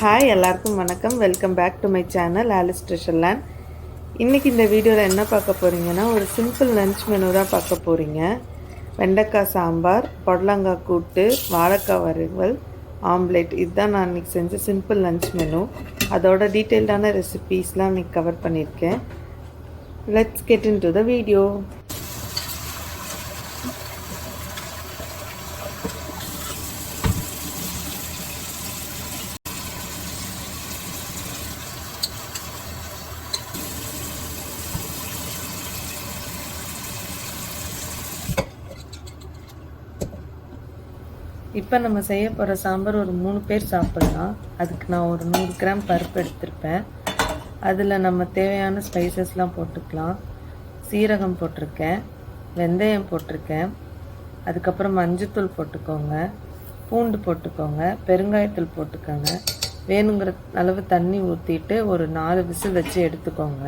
Hi எல்லாருக்கும் வணக்கம். Welcome back to my channel Alice's treasure land. இன்றைக்கி இந்த வீடியோவில் என்ன பார்க்க போகிறீங்கன்னா, ஒரு சிம்பிள் லன்ச் மெனு தான் பார்க்க போகிறீங்க. வெண்டைக்காய் சாம்பார், புடலங்காய் கூட்டு, வாழைக்காய் வறுவல், ஆம்லேட், இதுதான் நான் இன்றைக்கி செஞ்ச சிம்பிள் லன்ச் மெனு. அதோட டீட்டெயில்டான ரெசிபீஸ்லாம் இன்றைக்கி கவர் பண்ணியிருக்கேன். Let's get in to the video. இப்போ நம்ம செய்ய போகிற சாம்பார் ஒரு 3 பேர் சாப்பிட்லாம். அதுக்கு நான் ஒரு 100 கிராம் பருப்பு எடுத்திருப்பேன். அதில் நம்ம தேவையான ஸ்பைசஸ்லாம் போட்டுக்கலாம். சீரகம் போட்டிருக்கேன், வெந்தயம் போட்டிருக்கேன், அதுக்கப்புறம் மஞ்சத்தூள் போட்டுக்கோங்க, பூண்டு போட்டுக்கோங்க, பெருங்காயத்தூள் போட்டுக்கோங்க. வேணுங்கிற அளவு தண்ணி ஊற்றிட்டு ஒரு 4 விசில் வச்சு எடுத்துக்கோங்க.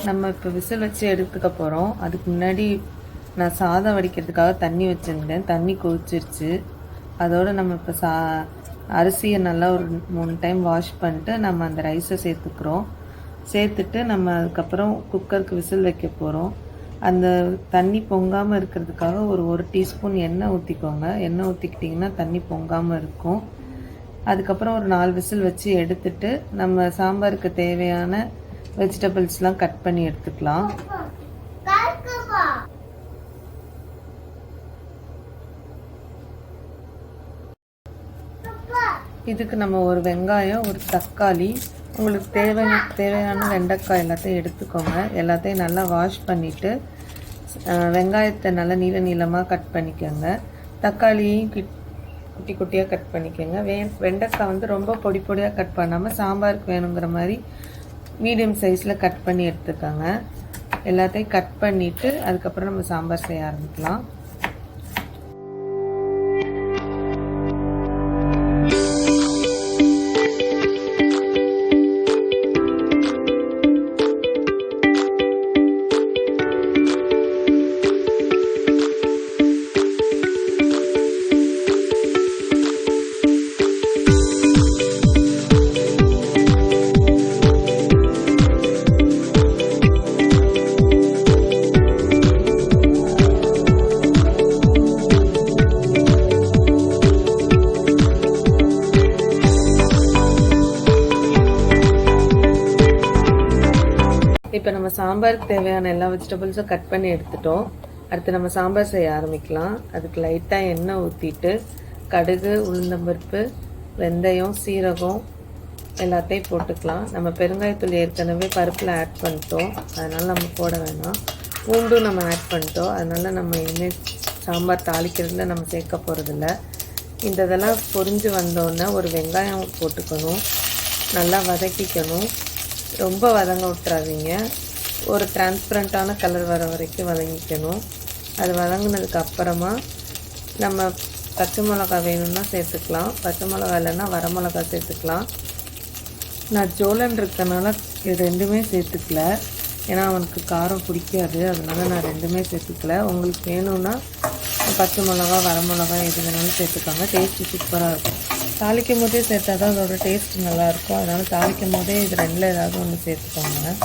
நம்ம இப்போ விசில் வச்சு எடுத்துக்க போகிறோம். அதுக்கு முன்னாடி நான் சாதம் வடிக்கிறதுக்காக தண்ணி வச்சுருந்தேன். தண்ணி கொதிச்சிருச்சு. அதோடு நம்ம இப்போ அரிசியை நல்லா ஒரு 3 டைம் வாஷ் பண்ணிட்டு நம்ம அந்த ரைஸை சேர்த்துட்டு நம்ம அதுக்கப்புறம் குக்கருக்கு விசில் வைக்க போகிறோம். அந்த தண்ணி பொங்காமல் இருக்கிறதுக்காக ஒரு டீஸ்பூன் எண்ணெய் ஊற்றிக்கோங்க. எண்ணெய் ஊற்றிக்கிட்டிங்கன்னா தண்ணி பொங்காமல் இருக்கும். அதுக்கப்புறம் ஒரு 4 விசில் வச்சு எடுத்துட்டு நம்ம சாம்பாருக்கு தேவையான வெஜிடபிள்ஸ்லாம் கட் பண்ணி எடுத்துக்கலாம். இதுக்கு நம்ம ஒரு வெங்காயம், ஒரு தக்காளி, உங்களுக்கு தேவையான வெண்டைக்காய் எல்லாத்தையும் எடுத்துக்கோங்க. எல்லாத்தையும் நல்லா வாஷ் பண்ணிவிட்டு வெங்காயத்தை நல்லா நீளமாக கட் பண்ணிக்கோங்க. தக்காளியும் குட்டி குட்டியாக கட் பண்ணிக்கோங்க. வெண்டைக்காய் வந்து ரொம்ப பொடியாக கட் பண்ணாமல் சாம்பாருக்கு வேணுங்கிற மாதிரி மீடியம் சைஸில் கட் பண்ணி எடுத்துக்கோங்க. எல்லாத்தையும் கட் பண்ணிவிட்டு அதுக்கப்புறம் நம்ம சாம்பார் செய்ய ஆரம்பிக்கலாம். இப்போ நம்ம சாம்பாருக்கு தேவையான எல்லா வெஜிடபிள்ஸும் கட் பண்ணி எடுத்துட்டோம். அடுத்து நம்ம சாம்பார் செய்ய ஆரம்பிக்கலாம். அதுக்கு லைட்டாக எண்ணெய் ஊற்றிட்டு கடுகு, உளுந்தம்பருப்பு, வெந்தயம், சீரகம் எல்லாத்தையும் போட்டுக்கலாம். நம்ம பெருங்காயத்தூள் ஏற்கனவே பருப்பில் ஆட் பண்ணிட்டோம், அதனால் நம்ம போட வேணாம். பூண்டும் நம்ம ஆட் பண்ணிட்டோம், அதனால் நம்ம இனிமேல் சாம்பார் தாளிக்கிறதுல நம்ம சேர்க்க போகிறதில்ல. இந்த இதெல்லாம் பொரிஞ்சு வந்தோடனே ஒரு வெங்காயம் போட்டுக்கணும், நல்லா வதக்கிக்கணும். ரொம்ப வதங்க விட்டுறாதீங்க. ஒரு டிரான்ஸ்பரண்ட்டான கலர் வர வரைக்கும் வதங்கிக்கணும். அது வதங்கினதுக்கு அப்புறமா நம்ம பச்சை மிளகா வேணும்னா சேர்த்துக்கலாம், பச்சை மிளகா இல்லைன்னா வரமிளகா சேர்த்துக்கலாம். நான் ஜோலன் இருக்கனால இது ரெண்டுமே சேர்த்துக்கல, ஏன்னா அவனுக்கு காரம் பிடிக்காது, அதனால நான் ரெண்டுமே சேர்த்துக்கல. உங்களுக்கு வேணும்னா பச்சை மிளகா, வரமிளகா எது வேணாலும் சேர்த்துக்காங்க. டேஸ்ட்டு சூப்பராக இருக்கும். தாளிக்கும் போதே சேர்த்தா தான் அதோட டேஸ்ட் நல்லாயிருக்கும். அதனால் தாளிக்கும் போதே இது ரெண்டில் ஏதாவது ஒன்று சேர்த்துக்கோங்க.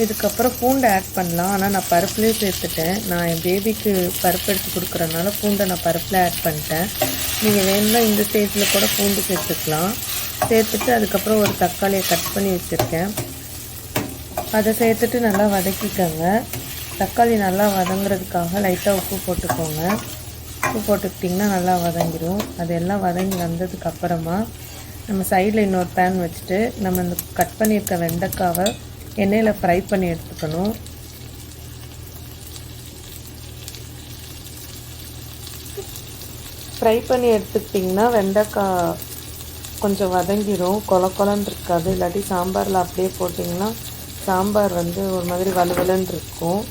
இதுக்கப்புறம் பூண்டை ஆட் பண்ணலாம். ஆனால் நான் பருப்புலேயே சேர்த்துட்டேன். நான் என் பேபிக்கு பருப்பு எடுத்து கொடுக்குறதுனால பூண்டை நான் பருப்பில் ஆட் பண்ணிட்டேன். நீங்கள் வேணும்னா இந்த ஸ்டேஜில் கூட பூண்டு சேர்த்துக்கலாம். சேர்த்துட்டு அதுக்கப்புறம் ஒரு தக்காளியை கட் பண்ணி வச்சுருக்கேன், அதை சேர்த்துட்டு நல்லா வதக்கிக்கோங்க. தக்காளி நல்லா வதங்குறதுக்காக லைட்டாக உப்பு போட்டுக்கோங்க. உப்பு போட்டுக்கிட்டிங்கன்னா நல்லா வதங்கிடும். அதெல்லாம் வதங்கி வந்ததுக்கப்புறமா நம்ம சைடில் இன்னொரு பேன் வச்சுட்டு நம்ம இந்த கட் பண்ணியிருக்க வெண்டைக்காவை எண்ணெயில் ஃப்ரை பண்ணி எடுத்துக்கணும். ஃப்ரை பண்ணி எடுத்துக்கிட்டிங்கன்னா வெண்டைக்காய் கொஞ்சம் வதங்கிடும், கொல கொலன்னு இருக்காது. இல்லாட்டி சாம்பாரில் அப்படியே போட்டிங்கன்னா சாம்பார் வந்து ஒரு மாதிரி வலுவலுன்னு இருக்கும்.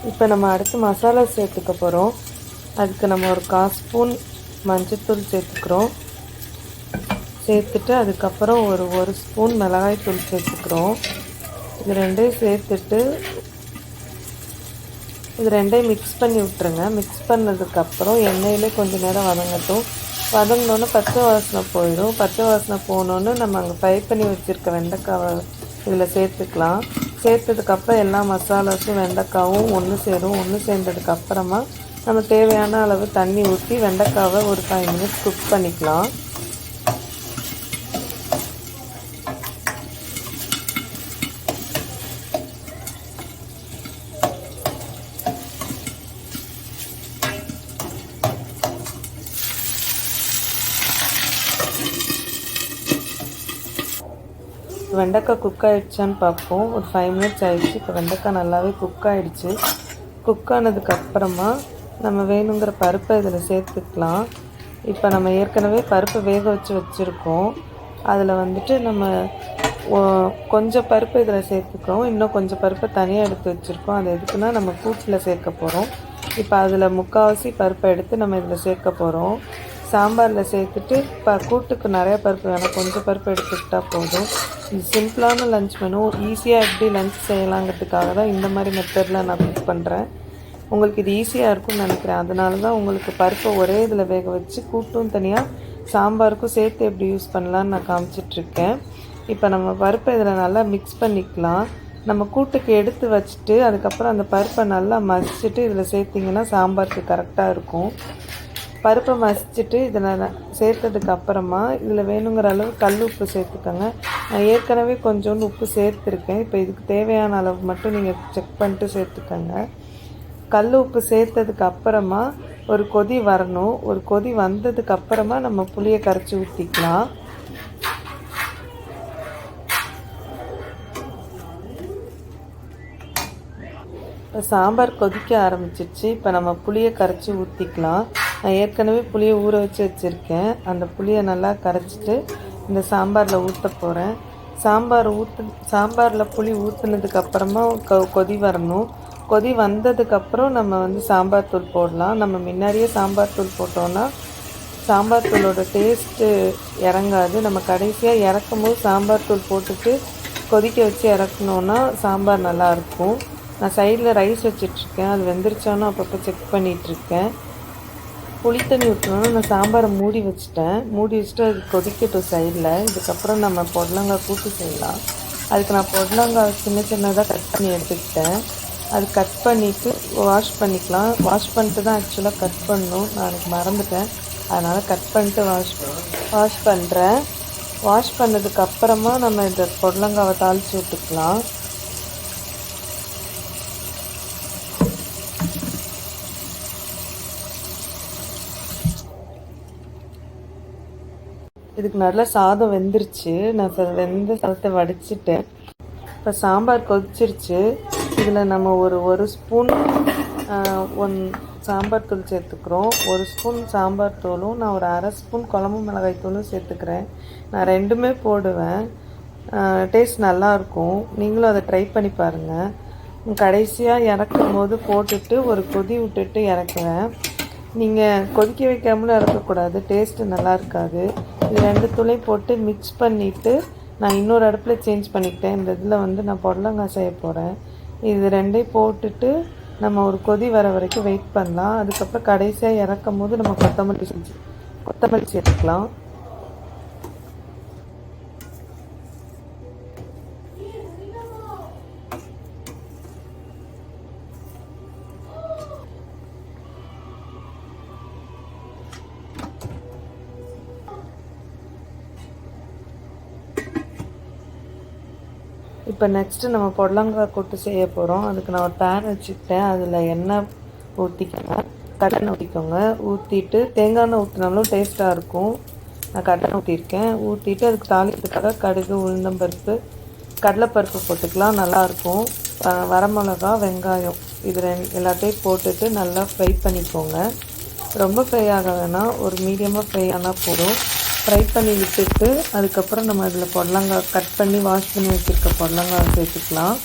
இப்போ நம்ம அடுத்து மசாலா சேர்த்துக்க போகிறோம். அதுக்கு நம்ம ஒரு 1/4 ஸ்பூன் மஞ்சள்தூள் சேர்த்துக்கிறோம். சேர்த்துட்டு அதுக்கப்புறம் ஒரு ஸ்பூன் மிளகாய்த்தூள் சேர்த்துக்கிறோம். இது ரெண்டையும் சேர்த்துட்டு இது ரெண்டையும் மிக்ஸ் பண்ணி விட்டுருங்க. மிக்ஸ் பண்ணதுக்கப்புறம் எண்ணெயிலே கொஞ்சம் நேரம் வதங்கட்டும். வதங்கினோன்னு பச்சை வாசனை போயிடும். பச்சை வாசனை போனோன்னு நம்ம அங்கே ஃப்ரை பண்ணி வச்சுருக்க வெண்டைக்காவை இதில் சேர்த்துக்கலாம். சேர்த்ததுக்கப்புறம் எல்லா மசாலாஸும் வெண்டைக்காவும் ஒன்று சேரும். ஒன்று சேர்ந்ததுக்கப்புறமா நம்ம தேவையான அளவு தண்ணி ஊற்றி வெண்டைக்காவை ஒரு 5 மினிட்ஸ் குக் பண்ணிக்கலாம். வெண்டைக்காய் குக் ஆகிடுச்சான்னு பார்ப்போம். ஒரு 5 மினிட்ஸ் ஆகிடுச்சு. இப்போ வெண்டைக்காய் நல்லாவே குக் ஆகிடுச்சு. குக் ஆனதுக்கப்புறமா நம்ம வேணுங்கிற பருப்பை இதில் சேர்த்துக்கலாம். இப்போ நம்ம ஏற்கனவே பருப்பை வேக வச்சுருக்கோம். அதில் வந்துட்டு நம்ம கொஞ்சம் பருப்பு இதில் சேர்த்துக்கிறோம். இன்னும் கொஞ்சம் பருப்பை தனியாக எடுத்து வச்சுருக்கோம். அது எதுக்குன்னா நம்ம கூட்டில் சேர்க்க போகிறோம். இப்போ அதில் முக்கால்வாசி பருப்பை எடுத்து நம்ம இதில் சேர்க்க போகிறோம். சாம்பாரில் சேர்த்துட்டு இப்போ கூட்டுக்கு நிறையா பருப்பு வேணாம், கொஞ்சம் பருப்பு எடுத்துக்கிட்டால் போதும். இது சிம்பிளான லஞ்ச் மெனு. ஈஸியாக எப்படி லஞ்ச் செய்யலாங்கிறதுக்காக தான் இந்த மாதிரி மெத்தடில் நான் குக் பண்ணுறேன். உங்களுக்கு இது ஈஸியாக இருக்கும்னு நினைக்கிறேன். அதனால தான் உங்களுக்கு பருப்பை ஒரே இதில் வேக வச்சு கூட்டும் தனியாக சாம்பாருக்கும் சேர்த்து எப்படி யூஸ் பண்ணலான்னு நான் காமிச்சிட்ருக்கேன். இப்போ நம்ம பருப்பை இதில் நல்லா மிக்ஸ் பண்ணிக்கலாம். நம்ம கூட்டுக்கு எடுத்து வச்சுட்டு அதுக்கப்புறம் அந்த பருப்பை நல்லா மசிச்சுட்டு இதில் சேர்த்திங்கன்னா சாம்பாருக்கு கரெக்டாக இருக்கும். பருப்பை மசிச்சுட்டு இதில் சேர்த்ததுக்கு அப்புறமா இதில் வேணுங்கிற அளவு கல் உப்பு சேர்த்துக்கோங்க. நான் ஏற்கனவே கொஞ்சோண்டு உப்பு சேர்த்துருக்கேன். இப்போ இதுக்கு தேவையான அளவு மட்டும் நீங்கள் செக் பண்ணிட்டு சேர்த்துக்கோங்க. கல் உப்பு சேர்த்ததுக்கு அப்புறமா ஒரு கொதி வரணும். ஒரு கொதி வந்ததுக்கு அப்புறமா நம்ம புளியை கரைச்சி ஊற்றிக்கலாம். இப்போ சாம்பார் கொதிக்க ஆரம்பிச்சிருச்சு. இப்போ நம்ம புளியை கரைச்சி ஊற்றிக்கலாம். நான் ஏற்கனவே புளியை ஊற வச்சு வச்சுருக்கேன். அந்த புளியை நல்லா கரைச்சிட்டு இந்த சாம்பாரில் ஊற்ற போகிறேன். சாம்பாரில் புளி ஊற்றுனதுக்கப்புறமா கொதி வரணும். கொதி வந்ததுக்கப்புறம் நம்ம வந்து சாம்பார் தூள் போடலாம். நம்ம முன்னாடியே சாம்பார் தூள் போட்டோன்னா சாம்பார் தூளோட டேஸ்ட்டு இறங்காது. நம்ம கடைசியாக இறக்கும் போது சாம்பார் தூள் போட்டுட்டு கொதிக்க வச்சு இறக்கணுன்னா சாம்பார் நல்லாயிருக்கும். நான் சைடில் ரைஸ் வச்சிட்ருக்கேன். அது வெந்துருச்சானோ அப்பப்போ செக் பண்ணிகிட்ருக்கேன். புளி தண்ணி ஊற்றணுன்னா நான் சாம்பாரை மூடி வச்சுட்டேன். மூடி வச்சுட்டு அது கொதிக்கட்டும் சைடில். இதுக்கப்புறம் நம்ம பொடலங்காய் கூட்டு செய்யலாம். அதுக்கு நான் பொடலங்காய் சின்ன சின்னதாக கட் பண்ணி எடுத்துக்கிட்டேன். அது கட் பண்ணிவிட்டு வாஷ் பண்ணிக்கலாம். வாஷ் பண்ணிட்டு தான் ஆக்சுவலாக கட் பண்ணணும். நான் எனக்கு மறந்துட்டேன். அதனால் கட் பண்ணிட்டு வாஷ் பண்ணுறேன். வாஷ் பண்ணதுக்கப்புறமா நம்ம இந்த பொடலங்காவை தாளித்து விட்டுக்கலாம். இதுக்கு நல்லா சாதம் வெந்துருச்சு. நான் வெந்த சாதத்தை வடிச்சிட்டேன். இப்போ சாம்பார் கொதிச்சிருச்சு. இதில் நம்ம ஒரு ஸ்பூன் சாம்பார் தூள் சேர்த்துக்கிறோம். 1 ஸ்பூன் சாம்பார் தூளும் நான் ஒரு 1/2 ஸ்பூன் குழம்பு மிளகாய் தூளும் சேர்த்துக்கிறேன். நான் ரெண்டுமே போடுவேன். டேஸ்ட் நல்லாயிருக்கும். நீங்களும் அதை ட்ரை பண்ணி பாருங்கள். கடைசியாக இறக்கும் போது போட்டுட்டு ஒரு கொதி விட்டுட்டு இறக்குவேன். நீங்கள் கொதிக்க வைக்காமலும் இறக்கக்கூடாது, டேஸ்ட்டு நல்லா இருக்காது. இது 2 தூளையும் போட்டு மிக்ஸ் பண்ணிவிட்டு நான் இன்னொரு அடுப்பில் சேஞ்ச் பண்ணிக்கிட்டேன். இந்த இதில் வந்து நான் பொடலங்காய் செய்ய போகிறேன். இது 2ஐயும் போட்டுட்டு நம்ம ஒரு கொதி வர வரைக்கும் வெயிட் பண்ணலாம். அதுக்கப்புறம் கடைசியாக இறக்கும் போது நம்ம கொத்தமல்லி சேர்த்துக்கலாம். இப்போ நெக்ஸ்ட்டு நம்ம புடலங்காய் கூட்டு செய்ய போகிறோம். அதுக்கு நான் ஒரு பேன் வச்சுக்கிட்டேன். அதில் எண்ணெய் ஊற்றிக்கோங்க, கடலெண்ணெய் ஊற்றிக்கோங்க. ஊற்றிட்டு தேங்காய் எண்ணெய் ஊற்றினாலும் டேஸ்ட்டாக இருக்கும். நான் கடலெண்ணெய் ஊற்றிருக்கேன். ஊற்றிட்டு அதுக்கு தாளிக்கிறதுக்காக கடுகு, உளுந்தம்பருப்பு, கடலைப்பருப்பு போட்டுக்கலாம், நல்லாயிருக்கும். வரமிளகா, வெங்காயம் இது எல்லாத்தையும் போட்டுட்டு நல்லா ஃப்ரை பண்ணிக்கோங்க. ரொம்ப ஃப்ரை ஆக வேணாம், ஒரு மீடியமாக ஃப்ரை ஆனால் போதும். ஃப்ரை பண்ணி விட்டுட்டு அதுக்கப்புறம் நம்ம அதில் புடலங்காய் கட் பண்ணி வாஷ் பண்ணி வச்சுருக்க புடலங்காய் சேர்த்துக்கலாம்.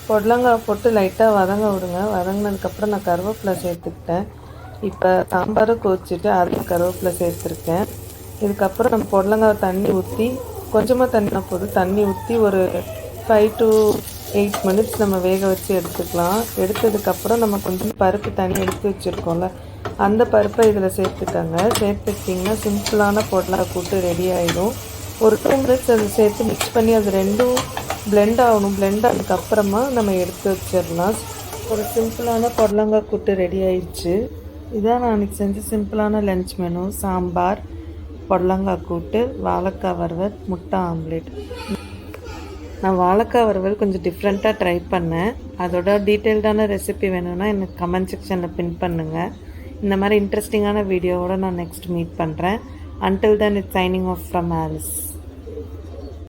புடலங்காய் போட்டு லைட்டாக வதங்க விடுங்க. வதங்கினதுக்கப்புறம் நான் கருவேப்பிலை சேர்த்துக்கிட்டேன். இப்போ சாம்பாரும் கொதிச்சுட்டு அதில் கருவேப்பிலை சேர்த்துருக்கேன். இதுக்கப்புறம் நம்ம புடலங்காய் தண்ணி ஊற்றி, கொஞ்சமாக தண்ணினா போதும், தண்ணி ஊற்றி ஒரு 5 to 8 மினிட்ஸ் நம்ம வேக வச்சு எடுத்துக்கலாம். எடுத்ததுக்கப்புறம் நம்ம கொஞ்சம் பருப்பு தண்ணி எடுத்து வச்சுருக்கோம்ல, அந்த பருப்பை இதில் சேர்த்துக்கோங்க. சேர்த்துக்கிட்டிங்கன்னா சிம்பிளான புடலங்காய் கூட்டு ரெடி ஆகிடும். ஒரு 2 மினிட்ஸ் அதை சேர்த்து மிக்ஸ் பண்ணி அது ரெண்டும் பிளெண்ட் ஆகணும். பிளெண்ட் ஆனதுக்கப்புறமா நம்ம எடுத்து வச்சிடலாம். ஒரு சிம்பிளான புடலங்காய் கூட்டு ரெடி ஆயிடுச்சு. இதான் நான் அன்றைக்கி செஞ்ச சிம்பிளான லன்ச் மெனு. சாம்பார், புடலங்காய் கூட்டு, வாழைக்காய் வறுவல், முட்டை ஆம்லேட். நான் வாழைக்காய் வறுவல் கொஞ்சம் டிஃப்ரெண்ட்டாக ட்ரை பண்ணேன். அதோட டீட்டெயில்டான ரெசிபி வேணும்னா எனக்கு கமெண்ட் செக்ஷனில் பின் பண்ணுங்கள். இந்த மாதிரி இன்ட்ரெஸ்டிங்கான வீடியோவோட நான் நெக்ஸ்ட் மீட் பண்ணுறேன். Until then, it's signing off from Alice.